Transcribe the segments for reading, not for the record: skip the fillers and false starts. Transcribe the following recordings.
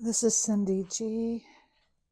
This is Cyndy G,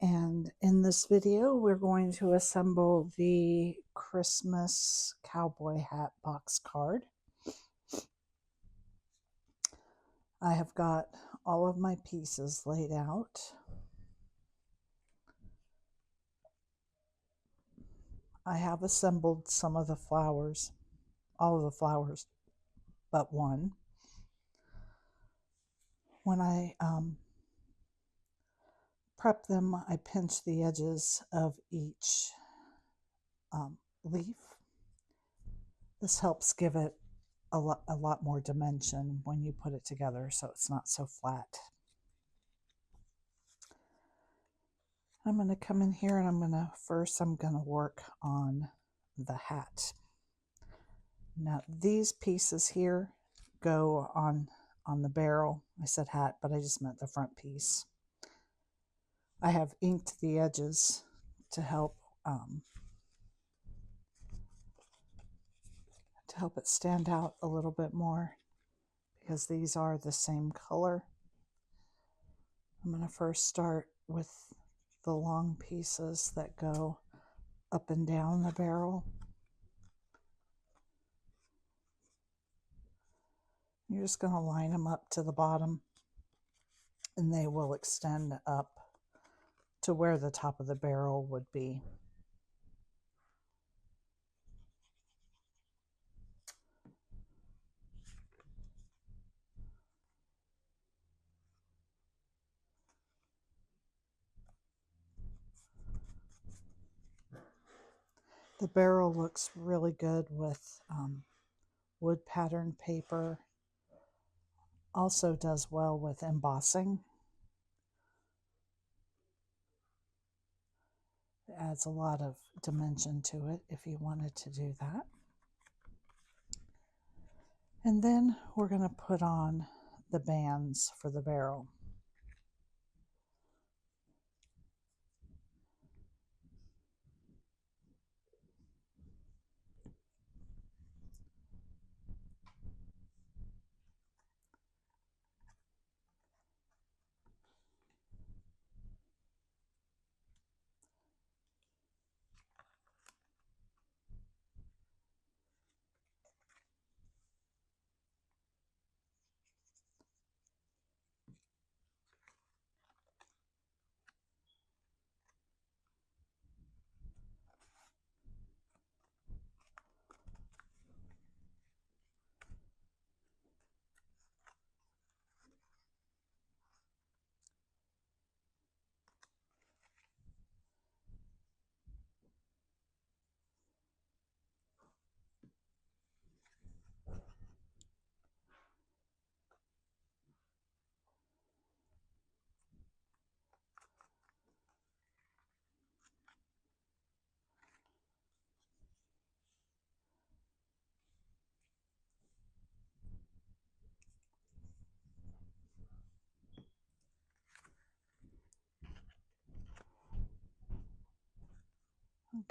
and in this video we're going to assemble the Christmas cowboy hat box card. I have got all of my pieces laid out. I have assembled some of the flowers, all of the flowers but one. When I prep them, I pinch the edges of each leaf. This helps give it a lot more dimension when you put it together, so it's not so flat. I'm going to come in here and I'm going to work on the hat. Now these pieces here go on the barrel. I said hat, but I just meant the front piece. I have inked the edges to help it stand out a little bit more, because these are the same color. I'm going to first start with the long pieces that go up and down the barrel. You're just going to line them up to the bottom, and they will extend up to where the top of the barrel would be. The barrel looks really good with wood pattern paper. Also does well with embossing. It adds a lot of dimension to it if you wanted to do that. And then we're going to put on the bands for the barrel.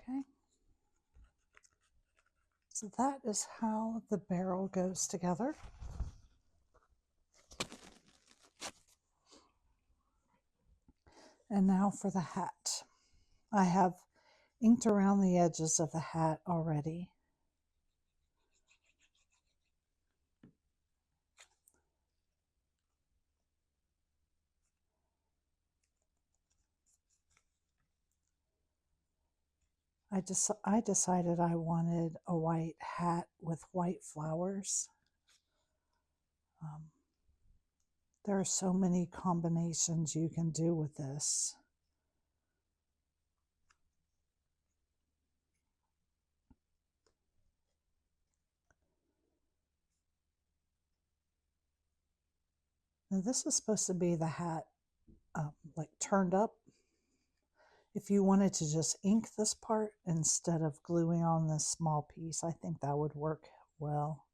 Okay. So that is how the barrel goes together. And now for the hat. I have inked around the edges of the hat already. I decided I wanted a white hat with white flowers. There are so many combinations you can do with this. Now this is supposed to be the hat like turned up. If you wanted to just ink this part instead of gluing on this small piece, I think that would work well.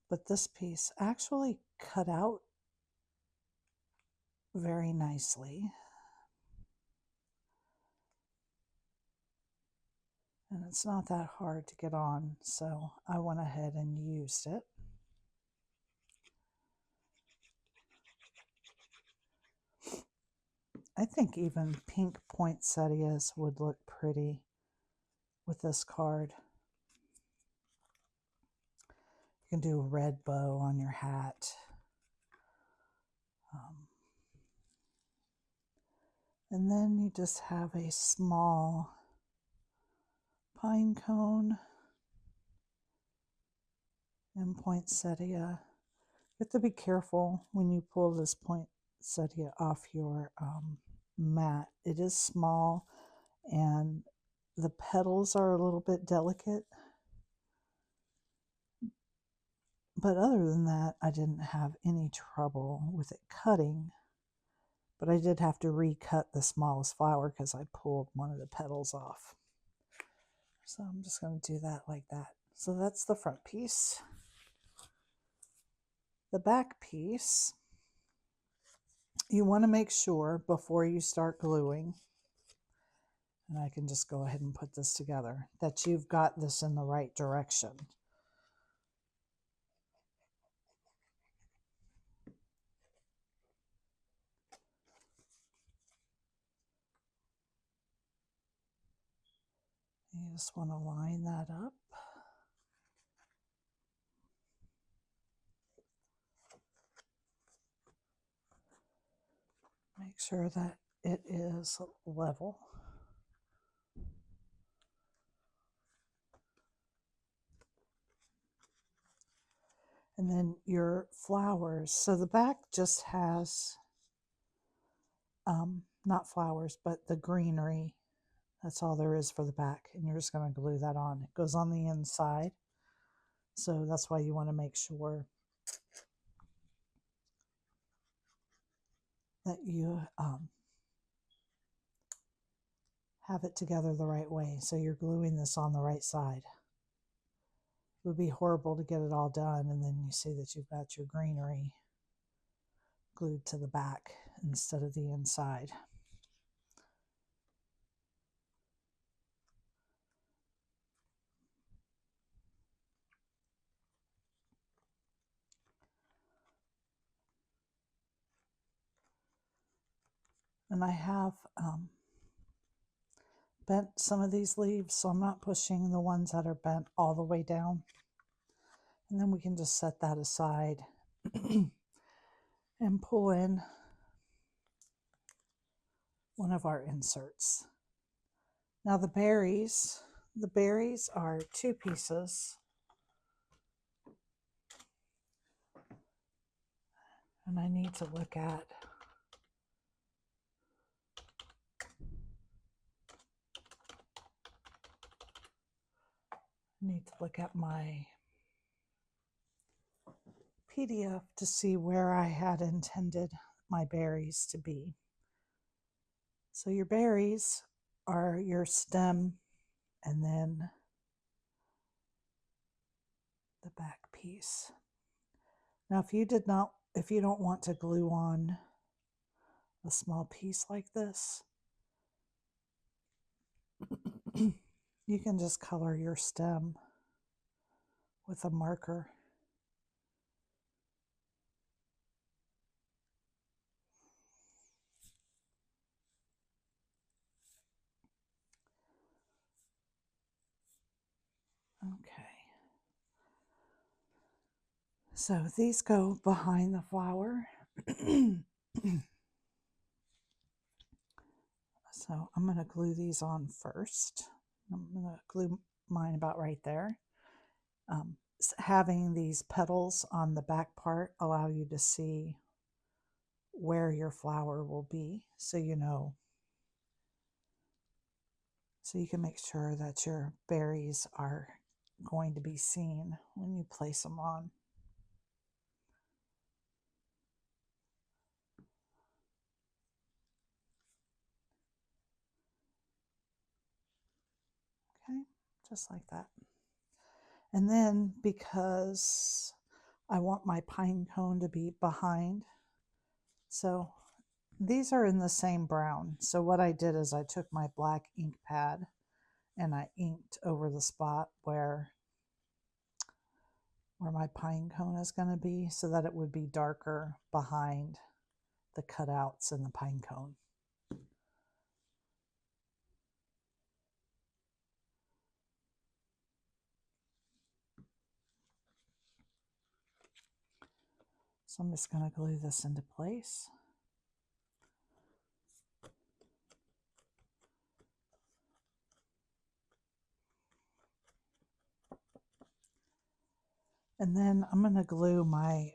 But this piece actually cut out very nicely. And it's not that hard to get on, so I went ahead and used it. I think even pink poinsettias would look pretty with this card. You can do a red bow on your hat. And then you just have a small pine cone and poinsettia. You have to be careful when you pull this poinsettia off your mat. It is small and the petals are a little bit delicate. But other than that, I didn't have any trouble with it cutting. But I did have to recut the smallest flower because I pulled one of the petals off. So I'm just going to do that like that. So that's the front piece. The back piece, you want to make sure before you start gluing, and I can just go ahead and put this together, that you've got this in the right direction. You just want to line that up. Make sure that it is level. And then your flowers. So the back just has, not flowers, but the greenery. That's all there is for the back. And you're just going to glue that on. It goes on the inside. So that's why you want to make sure that you have it together the right way. So you're gluing this on the right side. It would be horrible to get it all done and then you see that you've got your greenery glued to the back instead of the inside. And I have bent some of these leaves, so I'm not pushing the ones that are bent all the way down. And then we can just set that aside and pull in one of our inserts. Now the berries are 2 pieces. And I need to look at my PDF to see where I had intended my berries to be. So your berries are your stem and then the back piece. Now if you don't want to glue on a small piece like this, you can just color your stem with a marker. Okay. So these go behind the flower. So I'm going to glue these on first. I'm going to glue mine about right there. Having these petals on the back part allow you to see where your flower will be, so you know. So you can make sure that your berries are going to be seen when you place them on. Okay, just like that. And then because I want my pine cone to be behind, so these are in the same brown. So what I did is I took my black ink pad and I inked over the spot where my pine cone is going to be so that it would be darker behind the cutouts in the pine cone. So I'm just going to glue this into place. And then I'm going to glue my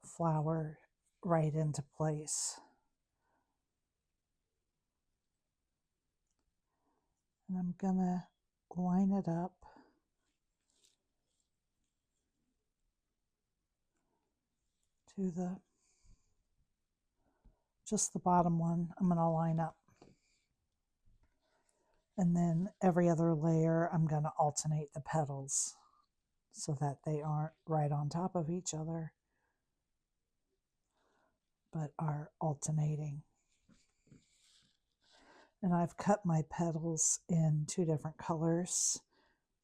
flower right into place. And I'm going to line it up to just the bottom one. I'm going to line up. And then every other layer, I'm going to alternate the petals so that they aren't right on top of each other, but are alternating. And I've cut my petals in 2 different colors.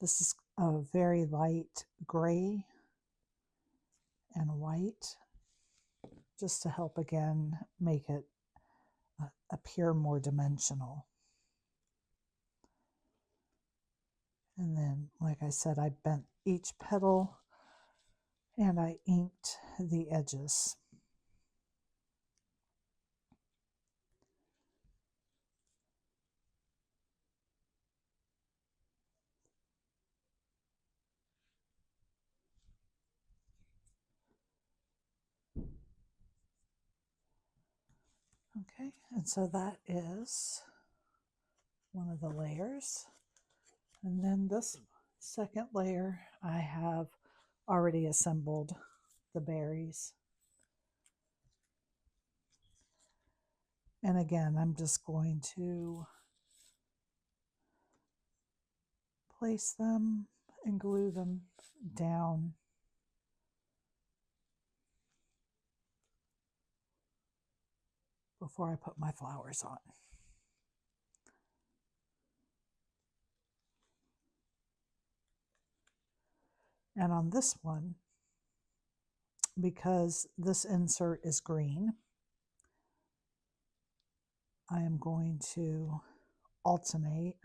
This is a very light gray and white, just to help again make it appear more dimensional. And then, like I said, I bent each petal and I inked the edges. Okay, and so that is one of the layers. And then this second layer, I have already assembled the berries. And again, I'm just going to place them and glue them down before I put my flowers on. And on this one, because this insert is green, I am going to alternate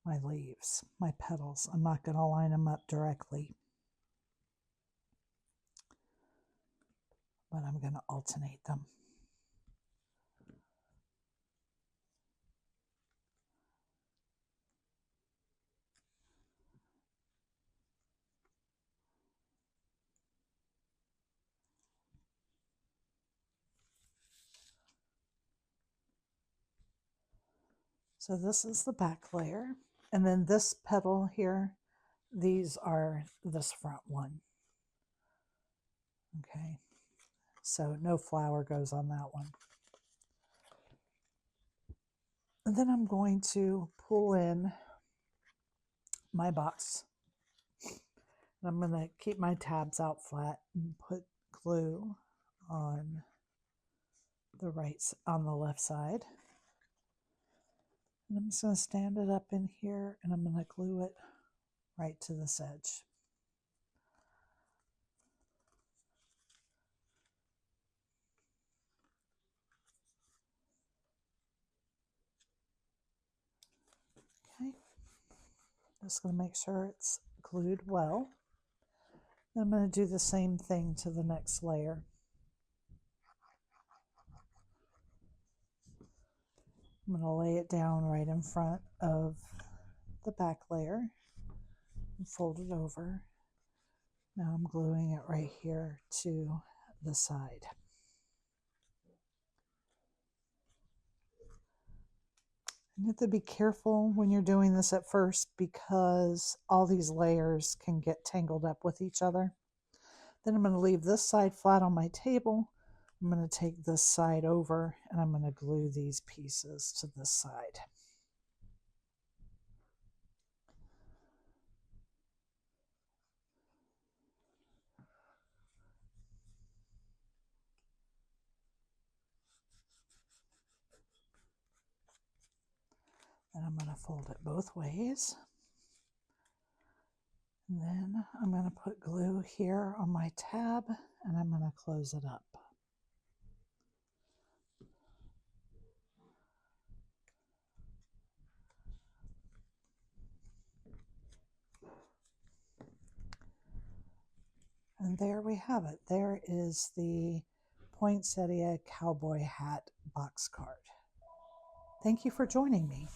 my leaves, my petals. I'm not going to line them up directly, but I'm going to alternate them. So this is the back layer. And then this petal here, these are this front one. Okay, so no flower goes on that one. And then I'm going to pull in my box. I'm going to keep my tabs out flat and put glue on on the left side. And I'm just going to stand it up in here and I'm going to glue it right to this edge. Okay, just going to make sure it's glued well. And I'm going to do the same thing to the next layer. I'm going to lay it down right in front of the back layer and fold it over. Now I'm gluing it right here to the side. You have to be careful when you're doing this at first because all these layers can get tangled up with each other. Then I'm going to leave this side flat on my table. I'm going to take this side over and I'm going to glue these pieces to this side. And I'm going to fold it both ways. And then I'm going to put glue here on my tab and I'm going to close it up. And there we have it. There is the poinsettia cowboy hat box card. Thank you for joining me.